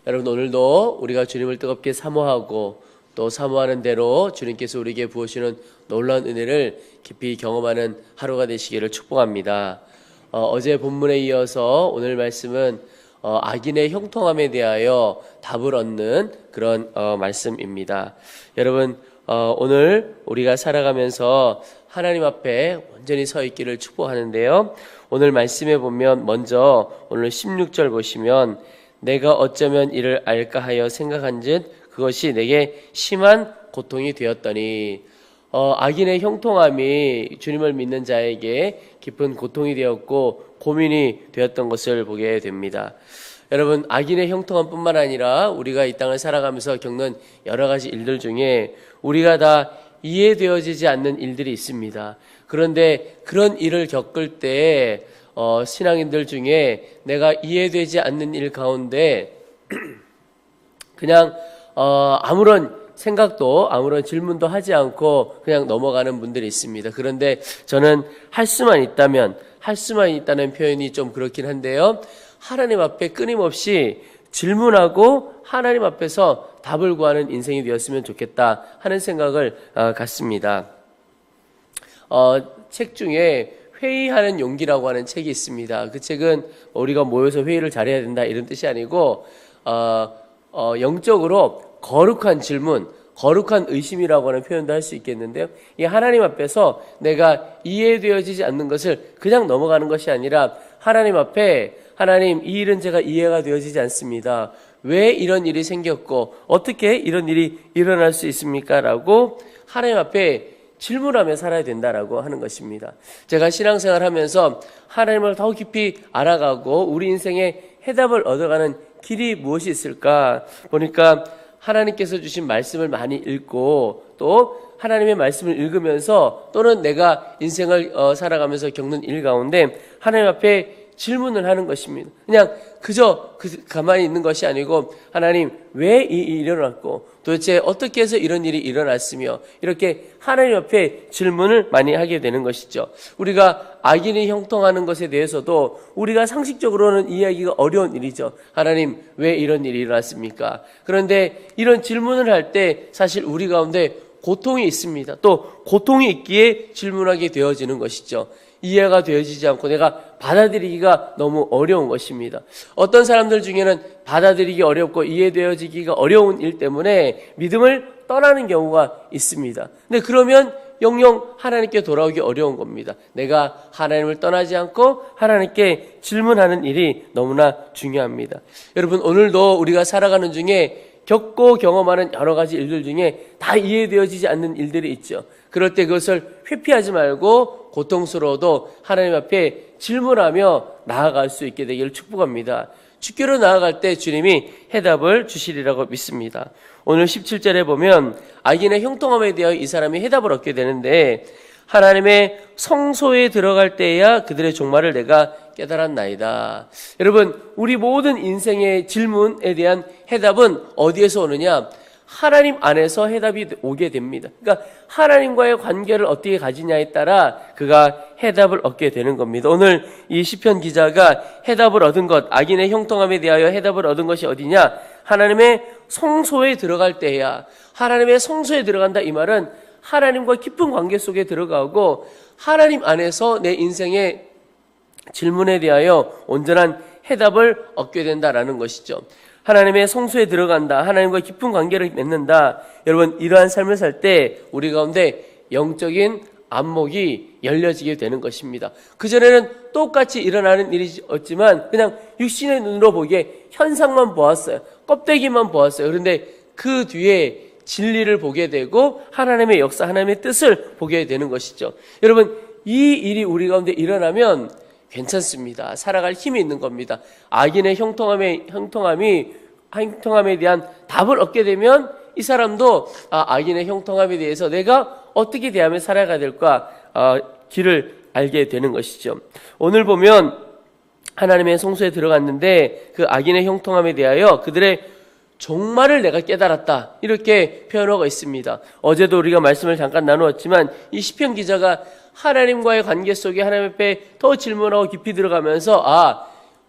여러분, 오늘도 우리가 주님을 뜨겁게 사모하고 또 사모하는 대로 주님께서 우리에게 부어주시는 놀라운 은혜를 깊이 경험하는 하루가 되시기를 축복합니다. 어제 본문에 이어서 오늘 말씀은 악인의 형통함에 대하여 답을 얻는 그런 말씀입니다. 여러분, 오늘 우리가 살아가면서 하나님 앞에 온전히 서 있기를 축복하는데요. 오늘 말씀에 보면 먼저 오늘 16절 보시면 내가 어쩌면 이를 알까 하여 생각한즉 그것이 내게 심한 고통이 되었더니, 악인의 형통함이 주님을 믿는 자에게 깊은 고통이 되었고 고민이 되었던 것을 보게 됩니다. 여러분, 악인의 형통함뿐만 아니라 우리가 이 땅을 살아가면서 겪는 여러 가지 일들 중에 우리가 다 이해되어지지 않는 일들이 있습니다. 그런데 그런 일을 겪을 때 신앙인들 중에 내가 이해되지 않는 일 가운데 그냥 아무런 생각도 아무런 질문도 하지 않고 그냥 넘어가는 분들이 있습니다. 그런데 저는 할 수만 있다는 표현이 좀 그렇긴 한데요. 하나님 앞에 끊임없이 질문하고 하나님 앞에서 답을 구하는 인생이 되었으면 좋겠다 하는 생각을 갖습니다. 책 중에 회의하는 용기라고 하는 책이 있습니다. 그 책은 우리가 모여서 회의를 잘해야 된다 이런 뜻이 아니고 영적으로 거룩한 질문, 거룩한 의심이라고 하는 표현도 할 수 있겠는데요. 이 하나님 앞에서 내가 이해되어지지 않는 것을 그냥 넘어가는 것이 아니라 하나님 앞에 하나님, 이 일은 제가 이해가 되어지지 않습니다. 왜 이런 일이 생겼고 어떻게 이런 일이 일어날 수 있습니까? 라고 하나님 앞에 질문하며 살아야 된다라고 하는 것입니다. 제가 신앙생활 하면서 하나님을 더 깊이 알아가고 우리 인생의 해답을 얻어가는 길이 무엇이 있을까 보니까 하나님께서 주신 말씀을 많이 읽고 또 하나님의 말씀을 읽으면서 또는 내가 인생을 살아가면서 겪는 일 가운데 하나님 앞에 질문을 하는 것입니다. 그냥 그저 가만히 있는 것이 아니고 하나님, 왜 이 일이 일어났고 도대체 어떻게 해서 이런 일이 일어났으며 이렇게 하나님 앞에 질문을 많이 하게 되는 것이죠. 우리가 악인이 형통하는 것에 대해서도 우리가 상식적으로는 이해하기가 어려운 일이죠. 하나님, 왜 이런 일이 일어났습니까? 그런데 이런 질문을 할 때 사실 우리 가운데 고통이 있습니다. 또 고통이 있기에 질문하게 되어지는 것이죠. 이해가 되어지지 않고 내가 받아들이기가 너무 어려운 것입니다. 어떤 사람들 중에는 받아들이기 어렵고 이해되어지기가 어려운 일 때문에 믿음을 떠나는 경우가 있습니다. 근데 그러면 영영 하나님께 돌아오기 어려운 겁니다. 내가 하나님을 떠나지 않고 하나님께 질문하는 일이 너무나 중요합니다. 여러분, 오늘도 우리가 살아가는 중에 겪고 경험하는 여러 가지 일들 중에 다 이해되어지지 않는 일들이 있죠. 그럴 때 그것을 회피하지 말고 고통스러워도 하나님 앞에 질문하며 나아갈 수 있게 되기를 축복합니다. 주께로 나아갈 때 주님이 해답을 주시리라고 믿습니다. 오늘 17절에 보면 악인의 형통함에 대하여 이 사람이 해답을 얻게 되는데 하나님의 성소에 들어갈 때야 그들의 종말을 내가 깨달았나이다. 여러분, 우리 모든 인생의 질문에 대한 해답은 어디에서 오느냐? 하나님 안에서 해답이 오게 됩니다. 그러니까 하나님과의 관계를 어떻게 가지냐에 따라 그가 해답을 얻게 되는 겁니다. 오늘 이 시편 기자가 해답을 얻은 것, 악인의 형통함에 대하여 해답을 얻은 것이 어디냐? 하나님의 성소에 들어갈 때야. 하나님의 성소에 들어간다 이 말은 하나님과 깊은 관계 속에 들어가고 하나님 안에서 내 인생의 질문에 대하여 온전한 해답을 얻게 된다라는 것이죠. 하나님의 성소에 들어간다. 하나님과 깊은 관계를 맺는다. 여러분, 이러한 삶을 살 때 우리 가운데 영적인 안목이 열려지게 되는 것입니다. 그전에는 똑같이 일어나는 일이었지만 그냥 육신의 눈으로 보기에 현상만 보았어요. 껍데기만 보았어요. 그런데 그 뒤에 진리를 보게 되고 하나님의 역사, 하나님의 뜻을 보게 되는 것이죠. 여러분, 이 일이 우리 가운데 일어나면 괜찮습니다. 살아갈 힘이 있는 겁니다. 악인의 형통함에 대한 답을 얻게 되면 이 사람도 악인의 형통함에 대해서 내가 어떻게 대하며 살아가야 될까 길을 알게 되는 것이죠. 오늘 보면 하나님의 성소에 들어갔는데 그 악인의 형통함에 대하여 그들의 종말을 내가 깨달았다, 이렇게 표현하고 있습니다. 어제도 우리가 말씀을 잠깐 나누었지만 이 시편 기자가 하나님과의 관계 속에 하나님 앞에 더 질문하고 깊이 들어가면서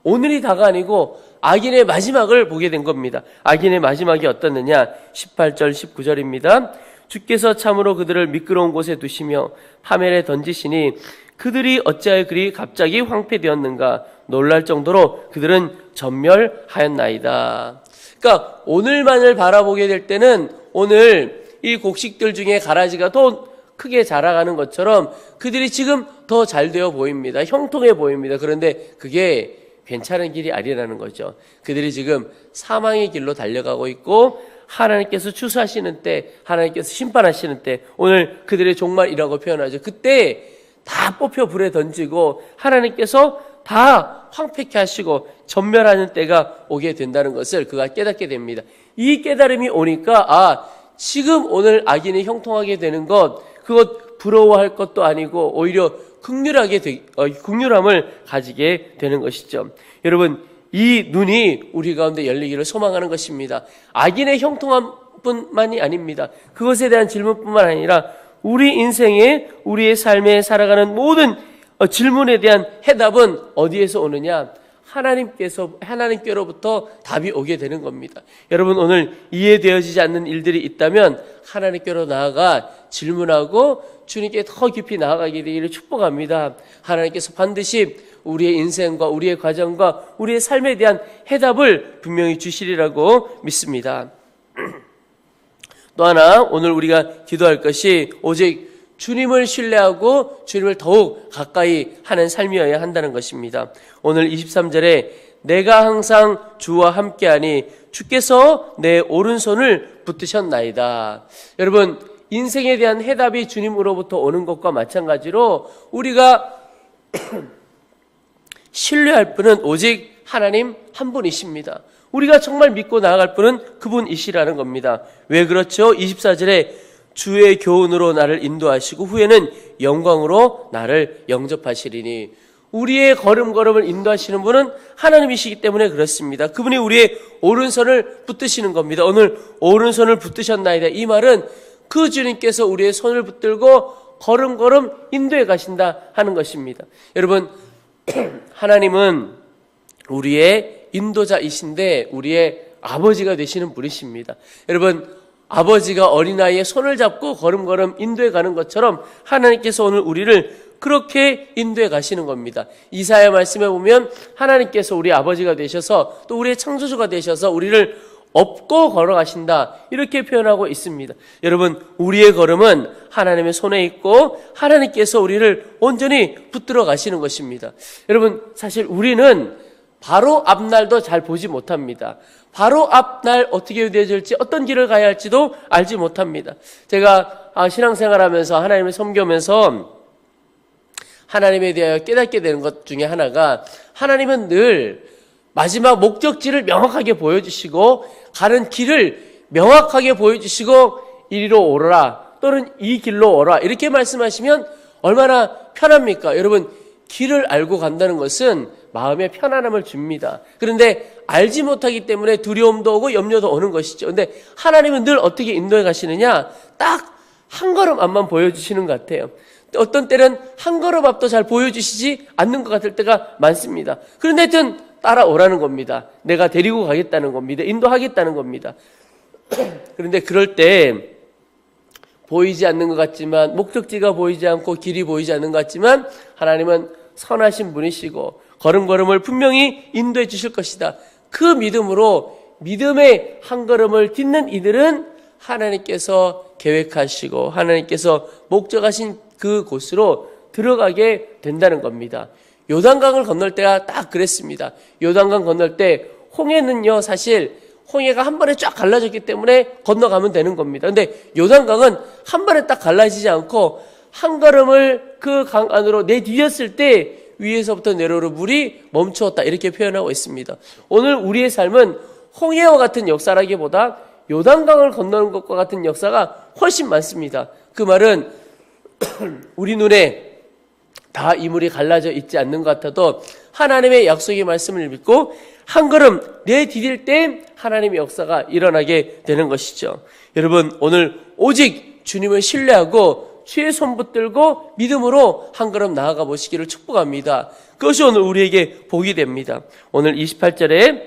오늘이 다가 아니고 악인의 마지막을 보게 된 겁니다. 악인의 마지막이 어떻느냐? 18절 19절입니다. 주께서 참으로 그들을 미끄러운 곳에 두시며 파멸에 던지시니 그들이 어찌하여 그리 갑자기 황폐되었는가? 놀랄 정도로 그들은 전멸하였나이다. 그러니까 오늘만을 바라보게 될 때는 오늘 이 곡식들 중에 가라지가 더 크게 자라가는 것처럼 그들이 지금 더 잘 되어 보입니다. 형통해 보입니다. 그런데 그게 괜찮은 길이 아니라는 거죠. 그들이 지금 사망의 길로 달려가고 있고 하나님께서 추수하시는 때, 하나님께서 심판하시는 때, 오늘 그들의 종말이라고 표현하죠. 그때 다 뽑혀 불에 던지고 하나님께서 다 황폐케 하시고 전멸하는 때가 오게 된다는 것을 그가 깨닫게 됩니다. 이 깨달음이 오니까 지금 오늘 악인이 형통하게 되는 것, 그것 부러워할 것도 아니고 오히려 긍휼함을 가지게 되는 것이죠. 여러분, 이 눈이 우리 가운데 열리기를 소망하는 것입니다. 악인의 형통함뿐만이 아닙니다. 그것에 대한 질문뿐만 아니라 우리 인생에, 우리의 삶에 살아가는 모든 질문에 대한 해답은 어디에서 오느냐? 하나님께로부터 답이 오게 되는 겁니다. 여러분, 오늘 이해되어지지 않는 일들이 있다면 하나님께로 나아가 질문하고 주님께 더 깊이 나아가게 되기를 축복합니다. 하나님께서 반드시 우리의 인생과 우리의 과정과 우리의 삶에 대한 해답을 분명히 주시리라고 믿습니다. 또 하나 오늘 우리가 기도할 것이 오직 주님을 신뢰하고 주님을 더욱 가까이 하는 삶이어야 한다는 것입니다. 오늘 23절에 내가 항상 주와 함께하니 주께서 내 오른손을 붙드셨나이다. 여러분, 인생에 대한 해답이 주님으로부터 오는 것과 마찬가지로 우리가 신뢰할 분은 오직 하나님 한 분이십니다. 우리가 정말 믿고 나아갈 분은 그분이시라는 겁니다. 왜 그렇죠? 24절에 주의 교훈으로 나를 인도하시고 후에는 영광으로 나를 영접하시리니, 우리의 걸음걸음을 인도하시는 분은 하나님이시기 때문에 그렇습니다. 그분이 우리의 오른손을 붙드시는 겁니다. 오늘 오른손을 붙드셨나이다. 이 말은 그 주님께서 우리의 손을 붙들고 걸음걸음 인도해 가신다 하는 것입니다. 여러분, 하나님은 우리의 인도자이신데 우리의 아버지가 되시는 분이십니다. 여러분, 아버지가 어린아이의 손을 잡고 걸음걸음 인도해 가는 것처럼 하나님께서 오늘 우리를 그렇게 인도해 가시는 겁니다. 이사야 말씀에 보면 하나님께서 우리 아버지가 되셔서 또 우리의 창조주가 되셔서 우리를 업고 걸어가신다, 이렇게 표현하고 있습니다. 여러분, 우리의 걸음은 하나님의 손에 있고 하나님께서 우리를 온전히 붙들어 가시는 것입니다. 여러분, 사실 우리는 바로 앞날도 잘 보지 못합니다. 바로 앞날 어떻게 되어질지, 어떤 길을 가야 할지도 알지 못합니다. 제가 신앙생활하면서 하나님을 섬기면서 하나님에 대하여 깨닫게 되는 것 중에 하나가, 하나님은 늘 마지막 목적지를 명확하게 보여주시고 가는 길을 명확하게 보여주시고 이리로 오라 또는 이 길로 오라 이렇게 말씀하시면 얼마나 편합니까? 여러분, 길을 알고 간다는 것은 마음에 편안함을 줍니다. 그런데 알지 못하기 때문에 두려움도 오고 염려도 오는 것이죠. 그런데 하나님은 늘 어떻게 인도해 가시느냐? 딱 한 걸음 앞만 보여주시는 것 같아요. 어떤 때는 한 걸음 앞도 잘 보여주시지 않는 것 같을 때가 많습니다. 그런데 하여튼 따라오라는 겁니다. 내가 데리고 가겠다는 겁니다. 인도하겠다는 겁니다. 그런데 그럴 때 보이지 않는 것 같지만, 목적지가 보이지 않고 길이 보이지 않는 것 같지만 하나님은 선하신 분이시고 걸음걸음을 분명히 인도해 주실 것이다. 그 믿음으로 믿음의 한 걸음을 딛는 이들은 하나님께서 계획하시고 하나님께서 목적하신 그 곳으로 들어가게 된다는 겁니다. 요단강을 건널 때가 딱 그랬습니다. 요단강 건널 때 홍해는요, 사실 홍해가 한 번에 쫙 갈라졌기 때문에 건너가면 되는 겁니다. 근데 요단강은 한 번에 딱 갈라지지 않고 한 걸음을 그 강 안으로 내디뎠을 때 위에서부터 내려오는 물이 멈추었다, 이렇게 표현하고 있습니다. 오늘 우리의 삶은 홍해와 같은 역사라기보다 요단강을 건너는 것과 같은 역사가 훨씬 많습니다. 그 말은 우리 눈에 다 이 물이 갈라져 있지 않는 것 같아도 하나님의 약속의 말씀을 믿고 한 걸음 내디딜 때 하나님의 역사가 일어나게 되는 것이죠. 여러분, 오늘 오직 주님을 신뢰하고 주의 손 붙들고 믿음으로 한 걸음 나아가 보시기를 축복합니다. 그것이 오늘 우리에게 복이 됩니다. 오늘 28절에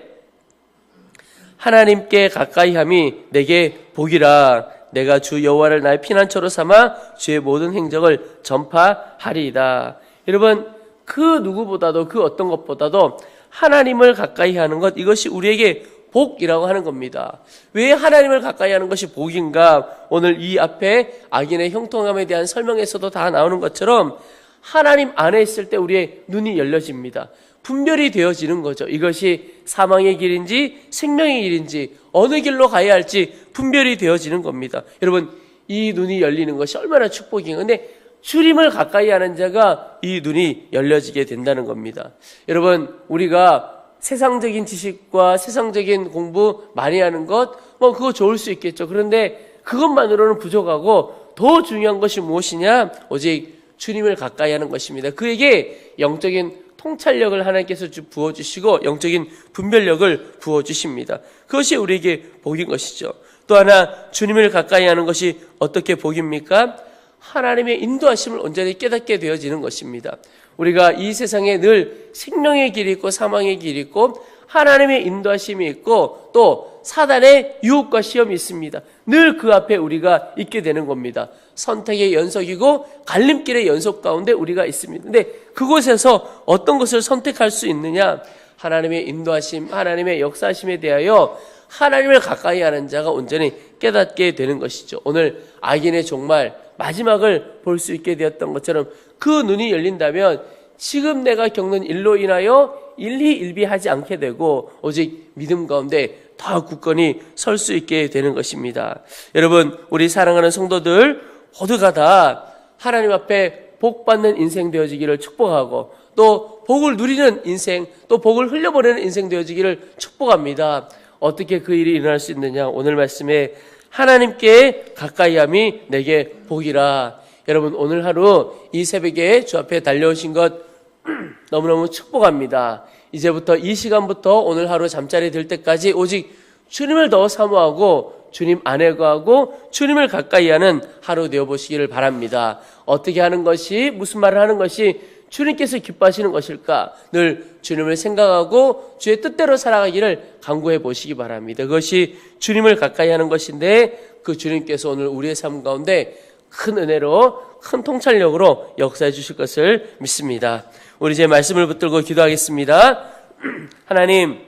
하나님께 가까이함이 내게 복이라. 내가 주 여호와를 나의 피난처로 삼아 주의 모든 행적을 전파하리이다. 여러분, 그 누구보다도, 그 어떤 것보다도 하나님을 가까이 하는 것, 이것이 우리에게 복이라고 하는 겁니다. 왜 하나님을 가까이 하는 것이 복인가? 오늘 이 앞에 악인의 형통함에 대한 설명에서도 다 나오는 것처럼 하나님 안에 있을 때 우리의 눈이 열려집니다. 분별이 되어지는 거죠. 이것이 사망의 길인지 생명의 길인지 어느 길로 가야 할지 분별이 되어지는 겁니다. 여러분, 이 눈이 열리는 것이 얼마나 축복인가. 근데 주님을 가까이 하는 자가 이 눈이 열려지게 된다는 겁니다. 여러분, 우리가 세상적인 지식과 세상적인 공부 많이 하는 것, 그거 좋을 수 있겠죠. 그런데 그것만으로는 부족하고 더 중요한 것이 무엇이냐? 오직 주님을 가까이 하는 것입니다. 그에게 영적인 통찰력을 하나님께서 부어주시고 영적인 분별력을 부어주십니다. 그것이 우리에게 복인 것이죠. 또 하나, 주님을 가까이 하는 것이 어떻게 복입니까? 하나님의 인도하심을 온전히 깨닫게 되어지는 것입니다. 우리가 이 세상에 늘 생명의 길이 있고 사망의 길이 있고 하나님의 인도하심이 있고 또 사단의 유혹과 시험이 있습니다. 늘 그 앞에 우리가 있게 되는 겁니다. 선택의 연속이고 갈림길의 연속 가운데 우리가 있습니다. 근데 그곳에서 어떤 것을 선택할 수 있느냐? 하나님의 인도하심, 하나님의 역사하심에 대하여 하나님을 가까이 하는 자가 온전히 깨닫게 되는 것이죠. 오늘 악인의 종말 마지막을 볼 수 있게 되었던 것처럼 그 눈이 열린다면 지금 내가 겪는 일로 인하여 일희일비하지 않게 되고 오직 믿음 가운데 더 굳건히 설 수 있게 되는 것입니다. 여러분, 우리 사랑하는 성도들 모두가 다 하나님 앞에 복 받는 인생 되어지기를 축복하고 또 복을 누리는 인생, 또 복을 흘려보내는 인생 되어지기를 축복합니다. 어떻게 그 일이 일어날 수 있느냐? 오늘 말씀에 하나님께 가까이함이 내게 복이라. 여러분, 오늘 하루 이 새벽에 주 앞에 달려오신 것 너무너무 축복합니다. 이제부터 이 시간부터 오늘 하루 잠자리 들 때까지 오직 주님을 더 사모하고 주님 안에 거하고 주님을 가까이 하는 하루 되어보시기를 바랍니다. 어떻게 하는 것이, 무슨 말을 하는 것이 주님께서 기뻐하시는 것일까? 늘 주님을 생각하고 주의 뜻대로 살아가기를 간구해 보시기 바랍니다. 그것이 주님을 가까이 하는 것인데 그 주님께서 오늘 우리의 삶 가운데 큰 은혜로, 큰 통찰력으로 역사해 주실 것을 믿습니다. 우리 이제 말씀을 붙들고 기도하겠습니다. 하나님,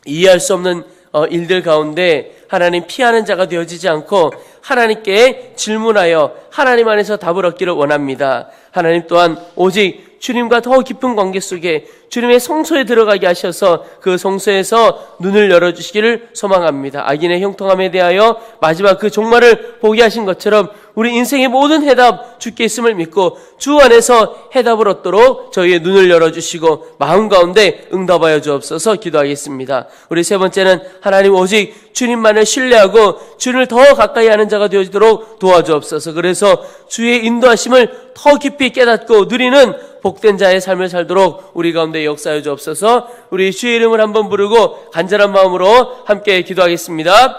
이해할 수 없는 일들 가운데 하나님 피하는 자가 되어지지 않고 하나님께 질문하여 하나님 안에서 답을 얻기를 원합니다. 하나님 또한 오직 주님과 더 깊은 관계 속에 주님의 성소에 들어가게 하셔서 그 성소에서 눈을 열어주시기를 소망합니다. 악인의 형통함에 대하여 마지막 그 종말을 보게 하신 것처럼 우리 인생의 모든 해답 주께 있음을 믿고 주 안에서 해답을 얻도록 저희의 눈을 열어주시고 마음 가운데 응답하여 주옵소서 기도하겠습니다. 우리 세 번째는 하나님 오직 주님만을 신뢰하고 주님을 더 가까이 하는 자가 되어지도록 도와주옵소서. 그래서 주의 인도하심을 더 깊이 깨닫고 누리는 복된 자의 삶을 살도록 우리 가운데 역사해 주옵소서. 우리 주의 이름을 한번 부르고 간절한 마음으로 함께 기도하겠습니다.